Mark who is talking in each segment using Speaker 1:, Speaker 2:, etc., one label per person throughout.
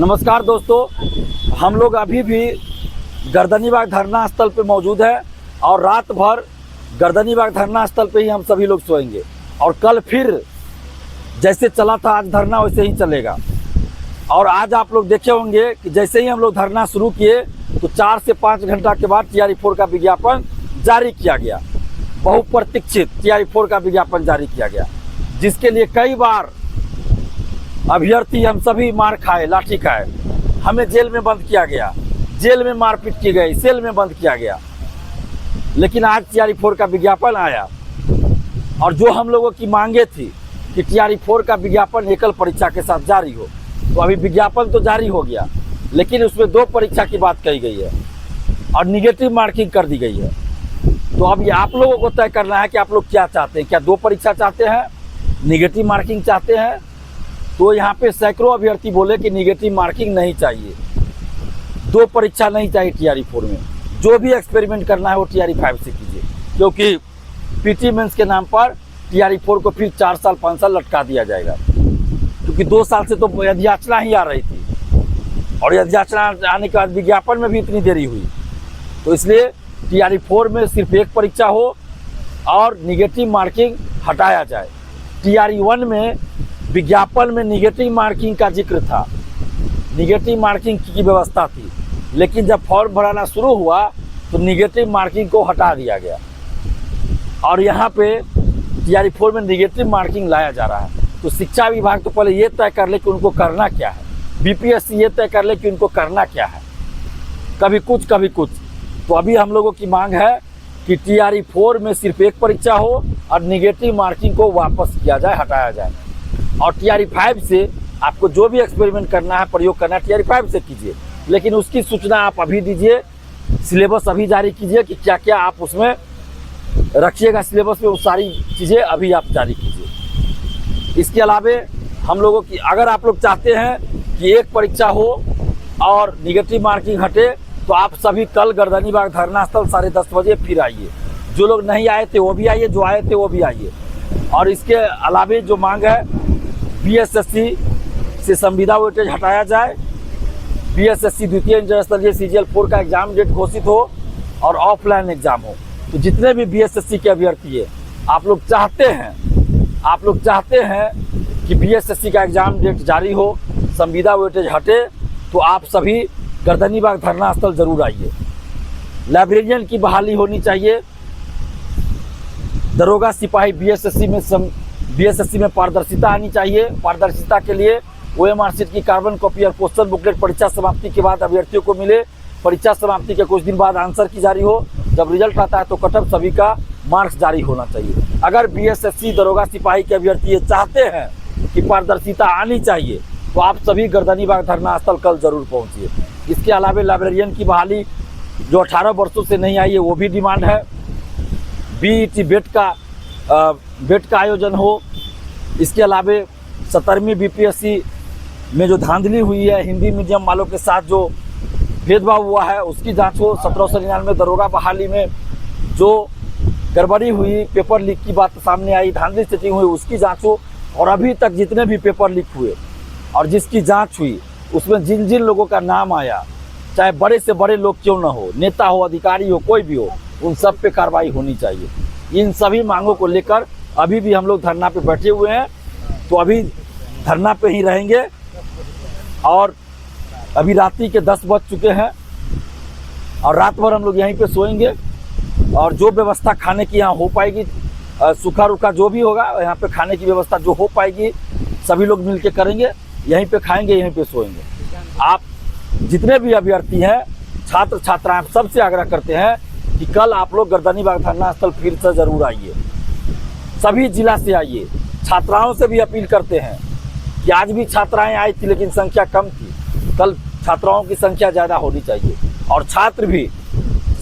Speaker 1: नमस्कार दोस्तों, हम लोग अभी भी गर्दनीबाग धरना स्थल पे मौजूद है और रात भर गर्दनीबाग धरना स्थल पे ही हम सभी लोग सोएंगे और कल फिर जैसे चला था आज धरना वैसे ही चलेगा। और आज आप लोग देखे होंगे कि जैसे ही हम लोग धरना शुरू किए तो 4 से 5 घंटा के बाद TRE4 का विज्ञापन जारी किया गया। बहुप्रतीक्षित TRE4 का विज्ञापन जारी किया गया, जिसके लिए कई बार अभ्यर्थी हम सभी मार खाए, लाठी खाए, हमें जेल में बंद किया गया, जेल में मारपीट की गई, सेल में बंद किया गया। लेकिन आज TRE4 का विज्ञापन आया और जो हम लोगों की मांगे थी कि TRE4 का विज्ञापन एकल परीक्षा के साथ जारी हो, तो अभी विज्ञापन तो जारी हो गया, लेकिन उसमें 2 परीक्षा की बात कही गई है और निगेटिव मार्किंग कर दी गई है। तो अब आप लोगों को तय करना है कि आप लोग क्या चाहते हैं। क्या 2 परीक्षा चाहते हैं, निगेटिव मार्किंग चाहते हैं? तो यहाँ पे सैकड़ों अभ्यर्थी बोले कि निगेटिव मार्किंग नहीं चाहिए, 2 परीक्षा नहीं चाहिए TRE4 में। जो भी एक्सपेरिमेंट करना है वो TRE5 से कीजिए, क्योंकि PT मेंस के नाम पर TRE4 को फिर 4 साल 5 साल लटका दिया जाएगा, क्योंकि 2 साल से तो याचना ही आ रही थी और याचना आने के बाद विज्ञापन में भी इतनी देरी हुई। तो इसलिए TRE4 में सिर्फ 1 परीक्षा हो और निगेटिव मार्किंग हटाया जाए। TRE1 में विज्ञापन में निगेटिव मार्किंग का जिक्र था, निगेटिव मार्किंग की व्यवस्था थी, लेकिन जब फॉर्म भराना शुरू हुआ तो निगेटिव मार्किंग को हटा दिया गया और यहाँ पे TRE4 में निगेटिव मार्किंग लाया जा रहा है। तो शिक्षा विभाग तो पहले ये तय कर ले कि उनको करना क्या है, BPSC ये तय कर ले कि उनको करना क्या है, कभी कुछ कभी कुछ। तो अभी हम लोगों की मांग है कि TRE4 में सिर्फ 1 परीक्षा हो और निगेटिव मार्किंग को वापस किया जाए, हटाया जाए। और TRE5 से आपको जो भी एक्सपेरिमेंट करना है, प्रयोग करना है, TRE5 से कीजिए, लेकिन उसकी सूचना आप अभी दीजिए, सिलेबस अभी जारी कीजिए कि क्या क्या आप उसमें रखिएगा सिलेबस में, वो सारी चीज़ें अभी आप जारी कीजिए। इसके अलावे हम लोगों की, अगर आप लोग चाहते हैं कि 1 परीक्षा हो और निगेटिव मार्किंग हटे, तो आप सभी कल गर्दनीबाग धरना स्थल 10:30 बजे फिर आइए। जो लोग नहीं आए थे वो भी आइए, जो आए थे वो भी आइए। और इसके अलावे जो मांग है, BSSC से संविदा वेटेज हटाया जाए, BSSC द्वितीय इंटरस्तरीय CGL4 का एग्जाम डेट घोषित हो और ऑफलाइन एग्जाम हो। तो जितने भी BSSC के अभ्यर्थी है, आप लोग चाहते हैं कि BSSC का एग्जाम डेट जारी हो, संविदा वेटेज हटे, तो आप सभी गर्दनीबाग धरना स्थल जरूर आइए। लाइब्रेरियन की बहाली होनी चाहिए, दरोगा सिपाही BSSC में पारदर्शिता आनी चाहिए। पारदर्शिता के लिए OMR शीट की कार्बन कॉपी और पोस्टर बुकलेट परीक्षा समाप्ति के बाद अभ्यर्थियों को मिले। परीक्षा समाप्ति के कुछ दिन बाद आंसर की जारी हो। जब रिजल्ट आता है तो कटअप सभी का मार्क्स जारी होना चाहिए। अगर BSSC दरोगा सिपाही के अभ्यर्थी ये चाहते हैं कि पारदर्शिता आनी चाहिए, तो आप सभी गर्दनीबाग धरना स्थल कल जरूर पहुँचिए। इसके अलावा लाइब्रेरियन की बहाली जो 18 वर्षों से नहीं आई है, वो भी डिमांड है। BET बेट का आयोजन हो। इसके अलावा 17वीं BPSC में जो धांधली हुई है, हिंदी मीडियम वालों के साथ जो भेदभाव हुआ है, उसकी जांच हो। 1799 दरोगा बहाली में जो गड़बड़ी हुई, पेपर लीक की बात सामने आई, धांधली सेटिंग हुई, उसकी जांच हो। और अभी तक जितने भी पेपर लीक हुए और जिसकी जांच हुई, उसमें जिन जिन लोगों का नाम आया, चाहे बड़े से बड़े लोग क्यों ना हो, नेता हो, अधिकारी हो, कोई भी हो, उन सब पे कार्रवाई होनी चाहिए। इन सभी मांगों को लेकर अभी भी हम लोग धरना पे बैठे हुए हैं। तो अभी धरना पे ही रहेंगे और अभी रात्रि के 10 बज चुके हैं और रात भर हम लोग यहीं पे सोएंगे। और जो व्यवस्था खाने की यहाँ हो पाएगी, सूखा रुखा जो भी होगा, यहाँ पे खाने की व्यवस्था जो हो पाएगी सभी लोग मिल के करेंगे। यहीं पे खाएंगे, यहीं पे सोएंगे। आप जितने भी अभ्यर्थी हैं, छात्र छात्राएं, सबसे आग्रह करते हैं कि कल आप लोग गर्दनीबाग धरना स्थल फिर से जरूर आइए, सभी जिला से आइए। छात्राओं से भी अपील करते हैं कि आज भी छात्राएं आई थी लेकिन संख्या कम थी, कल छात्राओं की संख्या ज़्यादा होनी चाहिए। और छात्र भी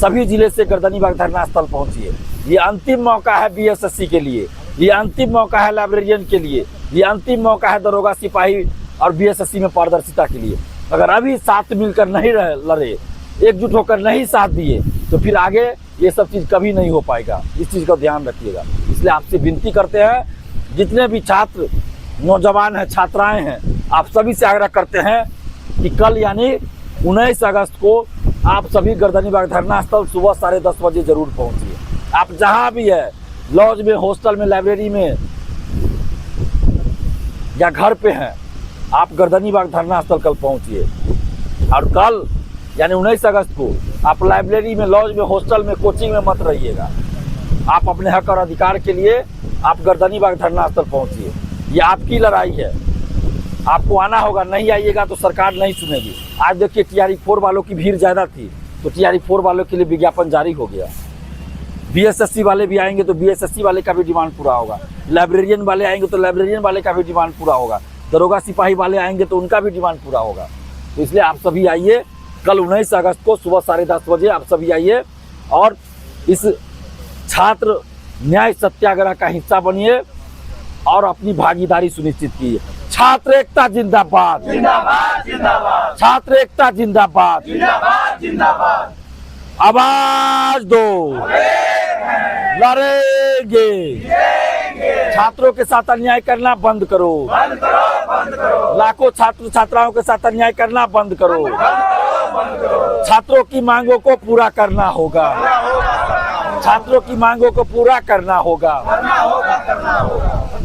Speaker 1: सभी जिले से गर्दनीबाग धरना स्थल पहुँचिए। ये अंतिम मौका है BSSC के लिए, ये अंतिम मौका है लाइब्रेरियन के लिए, ये अंतिम मौका है दरोगा सिपाही और BSSC में पारदर्शिता के लिए। अगर अभी साथ मिलकर नहीं लड़े, एकजुट होकर नहीं साथ दिए, तो फिर आगे ये सब चीज़ कभी नहीं हो पाएगा। इस चीज़ का ध्यान रखिएगा। इसलिए आपसे विनती करते हैं, जितने भी छात्र, नौजवान हैं, छात्राएं हैं, आप सभी से आग्रह करते हैं कि कल यानी 19 अगस्त को आप सभी गर्दनीबाग धरना स्थल सुबह 10:30 बजे जरूर पहुंचिए। आप जहां भी है, लॉज में, हॉस्टल में, लाइब्रेरी में या घर पे हैं, आप गर्दनीबाग धरना स्थल कल पहुंचिए। और कल यानी 19 अगस्त को आप लाइब्रेरी में, लॉज में, हॉस्टल में, कोचिंग में मत रहिएगा। आप अपने हक और अधिकार के लिए आप गर्दनीबाग धरना स्थल पहुंचिए। ये आपकी लड़ाई है, आपको आना होगा। नहीं आइएगा तो सरकार नहीं सुनेगी। आज देखिए TRE-4 वालों की भीड़ ज़्यादा थी तो TRE-4 वालों के लिए विज्ञापन जारी हो गया। BSSC वाले भी आएंगे तो BSSC वाले का भी डिमांड पूरा होगा। लाइब्रेरियन वाले आएंगे तो लाइब्रेरियन वाले का भी डिमांड पूरा होगा। दरोगा सिपाही वाले आएंगे तो उनका भी डिमांड पूरा होगा। तो इसलिए आप सभी आइए, कल 19 अगस्त को सुबह 10:30 बजे आप सभी आइए और इस छात्र न्याय सत्याग्रह का हिस्सा बनिए और अपनी भागीदारी सुनिश्चित कीजिए। छात्र एकता जिंदाबाद,
Speaker 2: जिंदाबाद जिंदाबाद,
Speaker 1: छात्र एकता जिंदाबाद,
Speaker 2: जिंदाबाद जिंदाबाद।
Speaker 1: आवाज दो, लड़ेंगे। छात्रों के साथ अन्याय करना बंद करो,
Speaker 2: बंद करो, बंद करो।
Speaker 1: लाखों छात्र छात्राओं के साथ अन्याय करना बंद करो।
Speaker 2: बंद करो, बंद करो।
Speaker 1: छात्रों की मांगों को पूरा करना होगा, छात्रों की मांगों को पूरा करना होगा।
Speaker 2: करना होगा, करना होगा।